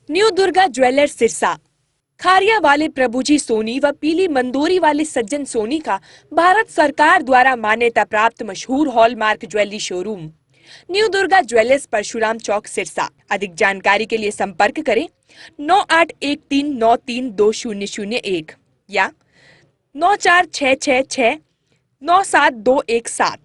New Durga jewellers Sirsa. Khariya वाले प्रभुजी सोनी व पीली मंदोरी वाले सज्जन सोनी का भारत सरकार द्वारा मान्यता प्राप्त मशहूर hallmark jewellery showroom new Durga jewellers Parshuram Chowk Sirsa. अधिक जानकारी के लिए संपर्क करें 9813932001 या 9466697217।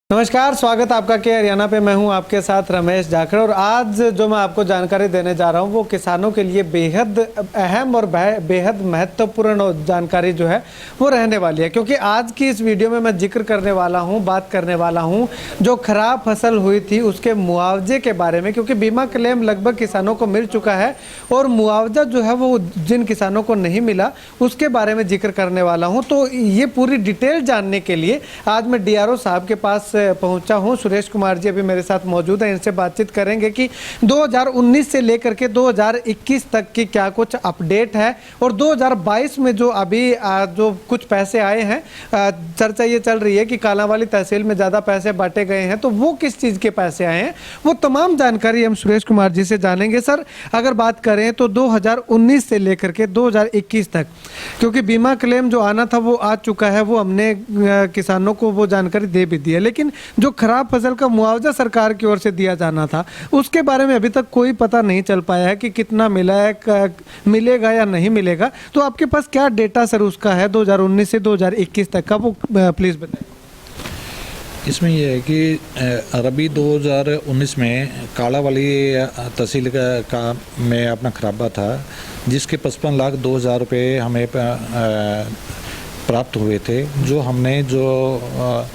नमस्कार, स्वागत आपका के हरियाणा पे। मैं हूं आपके साथ रमेश जाखड़ और आज जो मैं आपको जानकारी देने जा रहा हूं वो किसानों के लिए बेहद अहम और बेहद महत्वपूर्ण जानकारी जो है वो रहने वाली है, क्योंकि आज की इस वीडियो में मैं जिक्र करने वाला हूं, बात करने वाला हूं जो खराब फसल हुई थी उसके मुआवजे के बारे में। क्योंकि बीमा क्लेम लगभग किसानों को मिल चुका है और मुआवजा जो है वो जिन किसानों को नहीं मिला उसके बारे में जिक्र करने वाला हूँ। तो ये पूरी डिटेल जानने के लिए आज मैं DRO साहब के पास पहुंचा हूं। सुरेश कुमार जी अभी मेरे साथ मौजूद हैं, इनसे बातचीत करेंगे कि 2019 से लेकर के 2021 तक की क्या कुछ अपडेट है और 2022 में जो अभी जो कुछ पैसे आए हैं, चर्चा ये चल रही है कि कालांवाली तहसील में ज़्यादा पैसे बांटे गए हैं, तो वो किस चीज़ के पैसे आए हैं, वो तमाम जानकारी हम सुरेश कुमार जी से जानेंगे। सर, अगर बात करें तो 2019 से लेकर के 2021 तक, क्योंकि बीमा क्लेम जो आना था वो आ चुका है, वो हमने किसानों को वो जानकारी दे भी दी है, लेकिन जो खराब फसल का मुआवजा सरकार की ओर से दिया जाना था उसके बारे में अभी तक कोई पता नहीं चल पाया है कि कितना मिला है, मिलेगा या नहीं मिलेगा। तो आपके पास क्या डेटा सर उसका है 2019 से 2021 तक का, वो प्लीज़ बताएं। इसमें यह है कि रबी 2019 में कालांवाली तहसील का में अपना खराबा था, जिसके 55,02,000 रुपये हमें प्राप्त हुए थे। जो हमने जो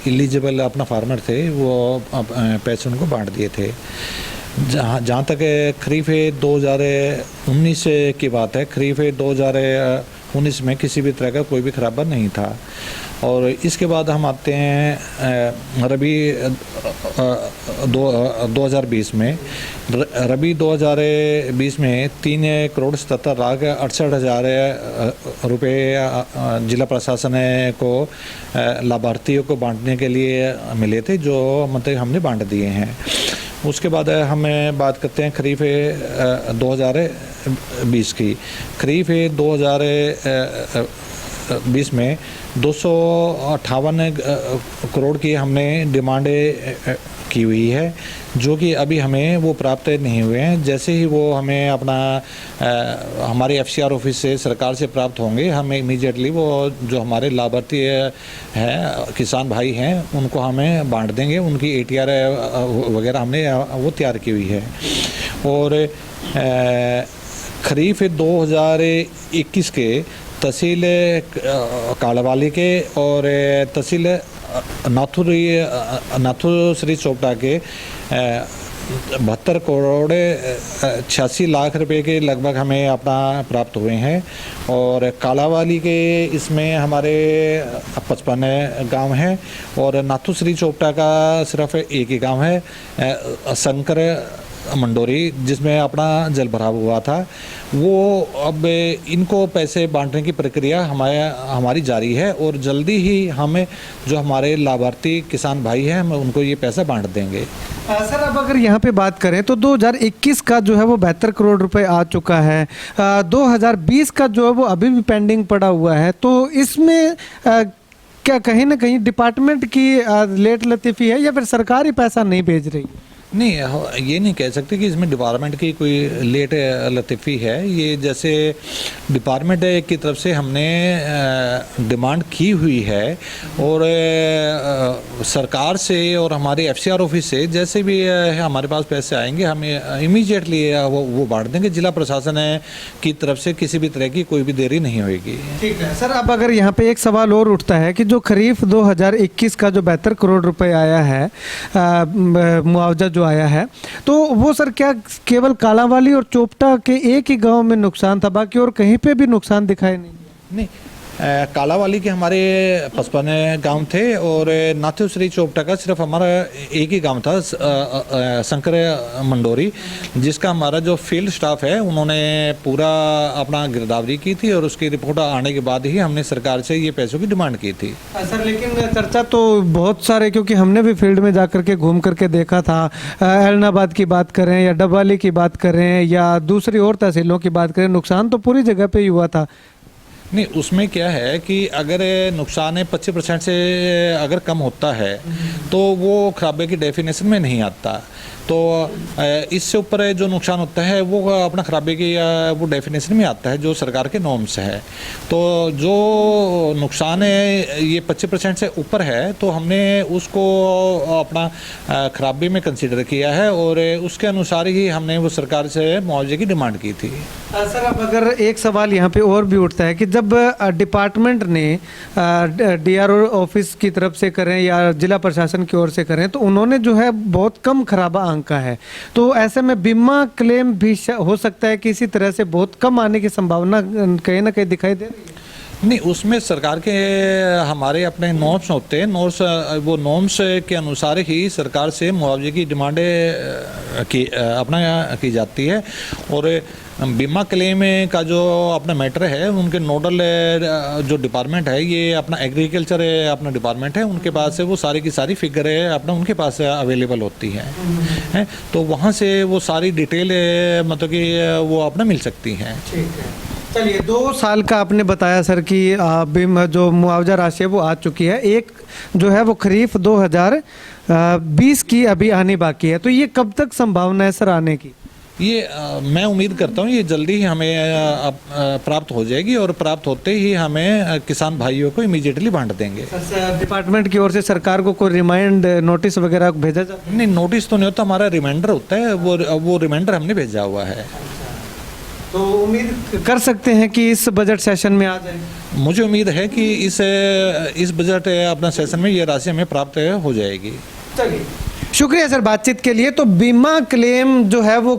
एलिजिबल अपना फार्मर थे वो पैसे उनको बांट दिए थे। जहाँ तक खरीफ 2019 की बात है, खरीफ 2019 में किसी भी तरह का कोई भी खराबा नहीं था। और इसके बाद हम आते हैं रबी 2020 में। रबी 2020 में 3,77,68,000 रुपये जिला प्रशासन को लाभार्थियों को बांटने के लिए मिले थे, जो मतलब हमने बांट दिए हैं। उसके बाद हमें बात करते हैं खरीफ 2020 की। खरीफ 2020 में 258 करोड़ की हमने डिमांड की हुई है, जो कि अभी हमें वो प्राप्त नहीं हुए हैं। जैसे ही वो हमें अपना हमारे FCR ऑफिस से सरकार से प्राप्त होंगे, हमें इमीडिएटली वो जो हमारे लाभार्थी हैं किसान भाई हैं उनको हमें बांट देंगे। उनकी ATR वगैरह हमने वो तैयार की हुई है। और खरीफ 2021 के तहसील कालांवाली के और तहसील नाथुर श्री चोपड़ा के 72 करोड़ 86 लाख रुपए के लगभग हमें अपना प्राप्त हुए हैं। और कालांवाली के इसमें हमारे 55 गांव हैं और नाथुर श्री चोपड़ा का सिर्फ एक ही गांव है, शंकर मंडोरी, जिसमें अपना जल भराव हुआ था। वो अब इनको पैसे बांटने की प्रक्रिया हमारी जारी है और जल्दी ही हमें जो हमारे लाभार्थी किसान भाई हैं हम उनको ये पैसा बांट देंगे। सर, अब अगर यहाँ पे बात करें तो 2021 का जो है वो 72 करोड़ रुपए आ चुका है। 2020 का जो है वो अभी भी पेंडिंग पड़ा हुआ है। तो इसमें क्या कहीं ना कहीं डिपार्टमेंट की लेट लतीफ़ी है या फिर सरकार ही पैसा नहीं भेज रही है? नहीं, ये नहीं कह सकते कि इसमें डिपार्टमेंट की कोई लेट लतीफ़ी है। ये जैसे डिपार्टमेंट की तरफ से हमने डिमांड की हुई है और सरकार से और हमारे FCR ऑफिस से जैसे भी हमारे पास पैसे आएंगे हमें इमीडिएटली वो बांट देंगे। जिला प्रशासन की तरफ से किसी भी तरह की कोई भी देरी नहीं होगी। ठीक है सर, अब अगर यहाँ पे एक सवाल और उठता है कि जो खरीफ 2021 का जो 72 करोड़ रुपए आया है मुआवजा जो आया है, तो वो सर क्या केवल कालांवाली और चोपटा के एक ही गांव में नुकसान था, बाकी और कहीं पे भी नुकसान दिखाई नहीं? नहीं, कालावाली के हमारे 55 गांव थे और नाथुश्री चोपटा का सिर्फ हमारा एक ही गांव था, शंकर मंडोरी, जिसका हमारा जो फील्ड स्टाफ है उन्होंने पूरा अपना गिरदावरी की थी और उसकी रिपोर्ट आने के बाद ही हमने सरकार से ये पैसों की डिमांड की थी। सर लेकिन चर्चा तो बहुत सारे, क्योंकि हमने भी फील्ड में जा करके घूम करके देखा था, ऐलनाबाद की बात करें या डबवाली की बात करें या दूसरी और तहसीलों की बात करें, नुकसान तो पूरी जगह पे ही हुआ था। नहीं, उसमें क्या है कि अगर नुकसान 25% से अगर कम होता है तो वो खराबे की डेफिनेशन में नहीं आता। तो इससे ऊपर जो नुकसान होता है वो अपना खराबे की वो डेफिनेशन में आता है जो सरकार के नॉर्म्स है। तो जो नुकसान है ये 25% से ऊपर है तो हमने उसको अपना खराबे में कंसीडर किया है और उसके अनुसार ही हमने वो सरकार से मुआवजे की डिमांड की थी। सर अब अगर एक सवाल यहाँ पे और भी उठता है कि जब डिपार्टमेंट ने डीआरओ ऑफिस की तरफ से करें या जिला प्रशासन की ओर से करें तो उन्होंने जो है बहुत कम खराबा अंक का है, तो ऐसे में बीमा क्लेम भी हो सकता है कि इसी तरह से बहुत कम आने की संभावना कहीं ना कहीं दिखाई दे रही है। नहीं, उसमें सरकार के हमारे अपने नॉर्म्स होते हैं, वो नॉर्म्स के अनुसार ही सरकार से मुआवजे की डिमांड की जाती है। और बीमा क्लेम का जो अपना मैटर है उनके नोडल जो डिपार्टमेंट है ये अपना एग्रीकल्चर अपना डिपार्टमेंट है, उनके पास से वो सारी की सारी फिगर है अपना उनके पास अवेलेबल होती है, तो वहाँ से वो सारी डिटेल मतलब कि वो अपना मिल सकती हैं। ठीक है, चलिए 2 साल का आपने बताया सर कि जो मुआवजा राशि है वो आ चुकी है, एक जो है वो खरीफ 2020 की अभी आनी बाकी है, तो ये कब तक संभावना है सर आने की? ये मैं उम्मीद करता हूँ ये जल्दी ही हमें प्राप्त हो जाएगी और प्राप्त होते ही हमें किसान भाइयों को इमीडिएटली बांट देंगे। डिपार्टमेंट की ओर से सरकार को कोई रिमाइंड नोटिस वगैरह भेजा जाता है? नहीं, नोटिस तो नहीं होता, हमारा रिमाइंडर होता है, वो रिमाइंडर हमने भेजा हुआ है। तो उम्मीद कर सकते हैं कि इस बजट सेशन में आ जाए? मुझे उम्मीद है कि इस बजट अपना सेशन में ये राशि हमें प्राप्त हो जाएगी। चलिए, शुक्रिया सर बातचीत के लिए। तो बीमा क्लेम जो है वो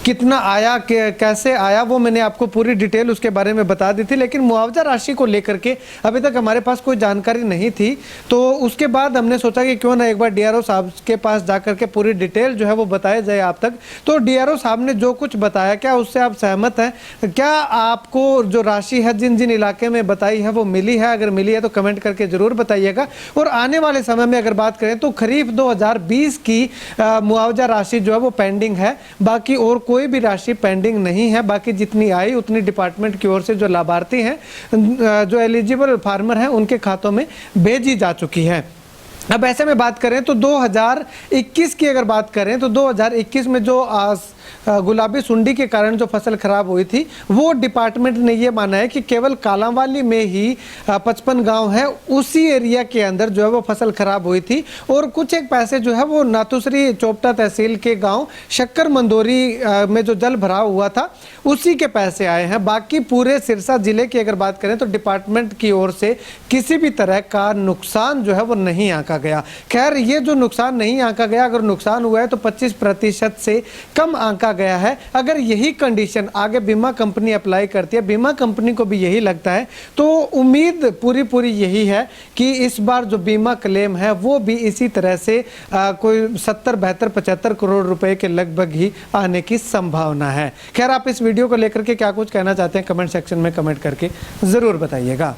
कितना आया, कैसे आया, वो मैंने आपको पूरी डिटेल उसके बारे में बता दी थी, लेकिन मुआवजा राशि को लेकर के अभी तक हमारे पास कोई जानकारी नहीं थी। तो उसके बाद हमने सोचा कि क्यों ना एक बार डीआरओ साहब के पास जाकर के पूरी डिटेल जो है वो बताया जाए आप तक। तो डीआरओ साहब ने जो कुछ बताया, क्या उससे आप सहमत हैं? क्या आपको जो राशि है जिन जिन इलाके में बताई है वो मिली है? अगर मिली है तो कमेंट करके जरूर बताइएगा। और आने वाले समय में अगर बात करें तो खरीफ 2020 की मुआवजा राशि जो है वो पेंडिंग है, बाकी और कोई भी राशि पेंडिंग नहीं है। बाकी जितनी आई उतनी डिपार्टमेंट की ओर से जो लाभार्थी हैं, जो एलिजिबल फार्मर हैं, उनके खातों में भेजी जा चुकी है। अब ऐसे में बात करें तो 2021 की अगर बात करें तो 2021 में जो गुलाबी सुंडी के कारण जो फसल खराब हुई थी वो डिपार्टमेंट ने ये माना है कि केवल कालांवाली में ही 55 गांव है, उसी एरिया के अंदर जो है वो फसल खराब हुई थी। और कुछ एक पैसे जो है वो नाथुश्री चोपटा तहसील के गांव शक्कर मंदोरी में जो जल भराव हुआ था उसी के पैसे आए हैं। बाकी पूरे सिरसा जिले की अगर बात करें तो डिपार्टमेंट की ओर से किसी भी तरह का नुकसान जो है वो नहीं आंका गया। खैर, ये जो नुकसान नहीं आंका गया, अगर नुकसान हुआ है तो 25% से कम आंका गया है। अगर यही कंडीशन आगे बीमा कंपनी अप्लाई करती है, बीमा कंपनी को भी यही लगता है, तो उम्मीद पूरी यही है कि इस बार जो बीमा क्लेम है वो भी इसी तरह से कोई 70, 72, 75 करोड़ रुपए के लगभग ही आने की संभावना है। खैर, आप इस वीडियो को लेकर के क्या कुछ कहना चाहते हैं कमेंट सेक्शन में कमेंट करके जरूर बताइएगा।